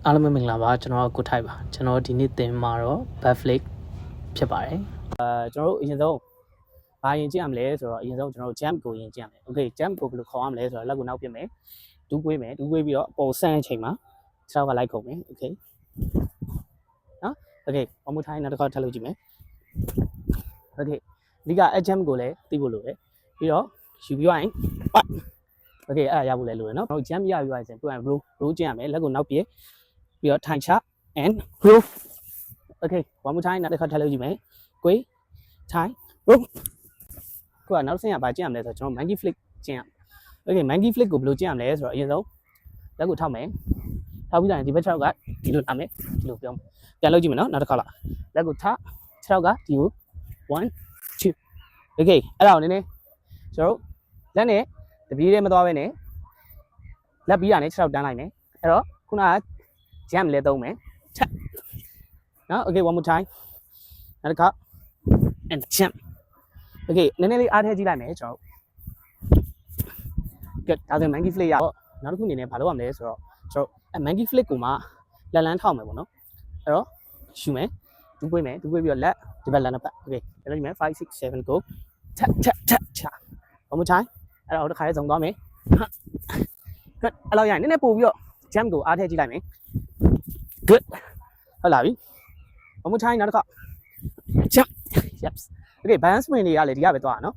အားလုံးပဲမင်္ဂလာပါကျွန်တော်ကိုထိုက်ပါကျွန်တော်ဒီနေ့သင်မှာတော့ backflip ဖြစ်ပါတယ်ကျွန်တော်တို့အရင်ဆုံးဘာရင်ကြည့်ရမလဲဆိုတော့အရင်ဆုံးကျွန်တော်တို့ jump ကိုရင်ကြည့်ရမယ် okay jump ကိုဘယ်လိုခေါ်ရမလဲဆိုတော့လက်ကိုနောက်ပြမယ်ဒူးကွေးမယ်ဒူးကွေးပြီးတော့အပေါ်ဆန်းအချိန်မှာခြေထောက်ကလိုက်ခုံမယ် okay နော် okay အမှုထိုင်းနောက်တစ်ခါထပ်လုပ်ကြည့်မယ် okay ဒီက jump ကိုလည်းသိဖို့လိုတယ်ပြီးတော့ယူပြီးရင် okay အဲ့ဒါရဖို့လည်းလိုတယ်နော်ကျွန်တော် jump ရပြီးရင်ပြန် roll ကျင့်ရမယ်လက်ကိုနောက်ပြပြီးတော့ထိုင်ချ and roll okay one more time နောက်တစ်ခါထပ်လုပ်ကြည့်မယ်ကိုယ်ထိုင် roll ခုကနောက်ဆင့်ရပါကျင့်ရမလဲဆိုတော့ကျွန်တော် monkey flick ကျင့်ရ okay monkey flick ကိုဘယ်လိုကျင့်ရမလဲဆိုတော့အရင်ဆုံးလက်ကိုထောက်မယ်ထောက်ပြီးတိုင်းဒီဘက်6ကဒီလိုလာမယ်ဒီလိုပြောပြန်လုပ်ကြည့်မယ်နော်နောက်တစ်ခါလာလက်ကိုထား6ကဒီကို1 2 okay အဲ့ဒါကိုနည်းနည်းကျွန်တော်လက်နဲ့တပြေးတည်းမသွားဘဲနဲ့လက်ပြီးတာနဲ့6တန်းလိုက်မယ်အဲ့တော့ခုနက jump လဲသုံးမယ်ချက်နော် okay one more time နောက်တစ်ခါ and jump okay နည်းနည်းလေးအားထည့်ကြည့်လိုက်မယ်ကျွန်တော် good ဒါဆို monkey flick ရတော့နောက်တစ်ခုအနေနဲ့ဘာလုပ်ရမလဲဆိုတော့ကျွန်တော် monkey flick ကိုမှလက်လန်းထောက်မယ်ပေါ့နော်အဲ့တော့ယူမယ်ဒူးပွေးမယ်ဒူးပွေးပြီးတော့လက်ဒီဘက်လက်နှစ်ပတ် okay ပြန်လုပ်ကြည့်မယ်5 6 7 go ချက်ချက်ချက်ချက် one more time အဲ့တော့တစ်ခါလေးစုံသွားမယ် good အဲ့လောက်ရရင်နည်းနည်းပို့ပြီးတော့ jump ကိုအားထည့်ကြည့်လိုက်မယ်good ဟုတ်လာပြီ one more time နောက်တစ်ခါ jump yes okay balance swing တွေကလည်းဒီကပဲသွားတာနော်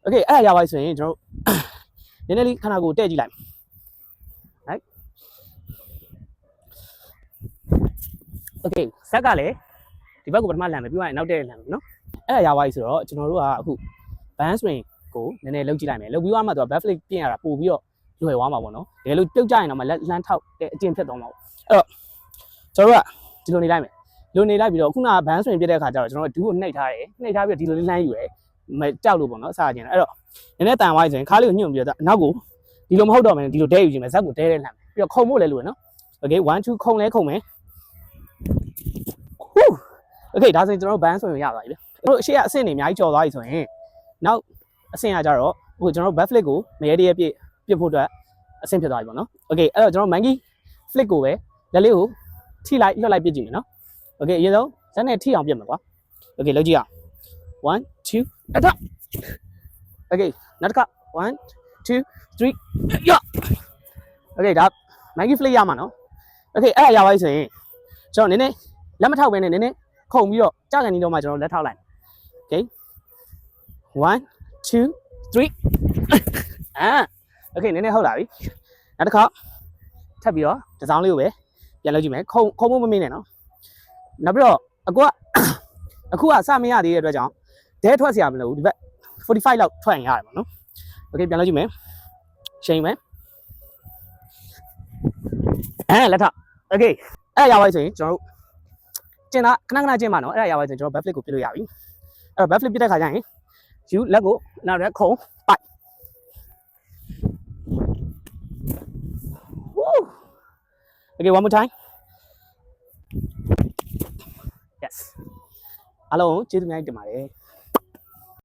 okay အဲ့ဒါရပါပြီဆိုရင်ကျွန်တော်နည်းနည်းလေးခန္ဓာကိုယ်တဲ့ကြည့်လိုက် right okay ဆက်ကလည်းဒီဘက်ကိုပထမလမ်းမယ်ပြီးတော့နောက်တဲ့လမ်းမယ်နော်အဲ့ဒါရပါပြီဆိုတော့ကျွန်တော်တို့ကအခု balance swing ကိုနည်းနည်းလှုပ်ကြည့်လိုက်မယ်လှုပ်ပြီးမှသူက back flip ပြင်ရတာပို့ပြီးတော့လွယ်သွားမှာပေါ့နော်တကယ်လို့ပြုတ်ကြရင်တော့မှလက်လှမ်းထောက်တဲ့အကျင့်ဖြစ်သွားမှာပေါ့အဲ့တော့ကျွန်တော်တို့ကဒီလိုနေလိုက်မယ်လိုနေလိုက်ပြီးတော့ခုနက band swing ပြတဲ့အခါကျတော့ကျွန်တော်တို့ဒူးကိုနှိပ်ထားတယ်နှိပ်ထားပြီးတော့ဒီလိုလေးလှမ်းယူရယ်မကြောက်လို့ပေါ့နော်အစားကျင်အဲ့တော့နည်းနည်းတန်သွားရင်ခါးလေးကိုညှို့ပြီးတော့နောက်ကိုဒီလိုမဟုတ်တော့မယ်ဒီလိုတဲယူခြင်းပဲဇက်ကိုတဲတဲ့လှမ်းပြီးတော့ခုံဖို့လည်းလိုရယ်နော် okay 1 2ခုံလဲခုံမယ် okay ဒါဆိုရင်ကျွန်တော်တို့ band swing ရပါပြီလေတို့အရှိအဆင့်တွေအများကြီးကြော်သွားပြီဆိုရင်နောက်အဆင့်ကကြတော့ဟိုကျွန်တော်တို့ back flip ကိုမရဲတည်းပြစ်ဖို့အတွက်အဆင့်ဖြစ်သွားပြီပေါ့နော် okay အဲ့တော့ကျွန်တော် monkey flick ကိုပဲလက်လေးကိုထိလိုက်လွှတ်လိုက်ပြစ်ကြည့်မယ်နော် okay အရင်ဆုံးဇက်နဲ့ထိအောင်ပြစ်မယ်ကွာ okay လုပ်ကြည့်အောင်1 2 အထ okay နောက်တစ်ခါ1 2 3 ရ okay ဒါ monkey flick ရမှာနော် okay အဲ့ဒါရပါပြီဆိုရင်ကျွန်တော်နည်းနည်းလက်မထောက်ဘဲနဲ့နည်းနည်းခုံပြီးတော့ကြာကန်နေတော့မှကျွန်တော်လက်ထောက်လိုက် okay 1 2 3 okay နည်းနည်းဟုတ်လာပြီနောက်တစ်ခါထပ်ပြီးတော့တစ်စောင်းလေးကိုပဲပြန်လုပ်ကြည့်မယ်ခုံဖို့မမေ့နဲ့နော်နောက်ပြီးတော့အခုကစမရသေးတဲ့အတွက်ကြောင့်ဒဲထွက်เสียမလို့ဒီဘက်45လောက်ထွက်ရင်ရတယ်ပေါ့နော် okay ပြန်လုပ်ကြည့်မယ်ရှိန်မယ်လက်ထ okay အဲ့ဒါရပါပြီဆိုရင်ကျွန်တော်တို့ကျင်တာခဏကျင်ပါနော်အဲ့ဒါရပါပြီဆိုရင်ကျွန်တော် back flip ကိုပြလို့ရပြီအဲ့တော့ back flip ပြတဲ့ခါကျရင်ယူလက်ကိုနောက်ရက်ခုံပိုက် okay one more time yes အားလုံးကျေးဇူးများတင်ပါတယ်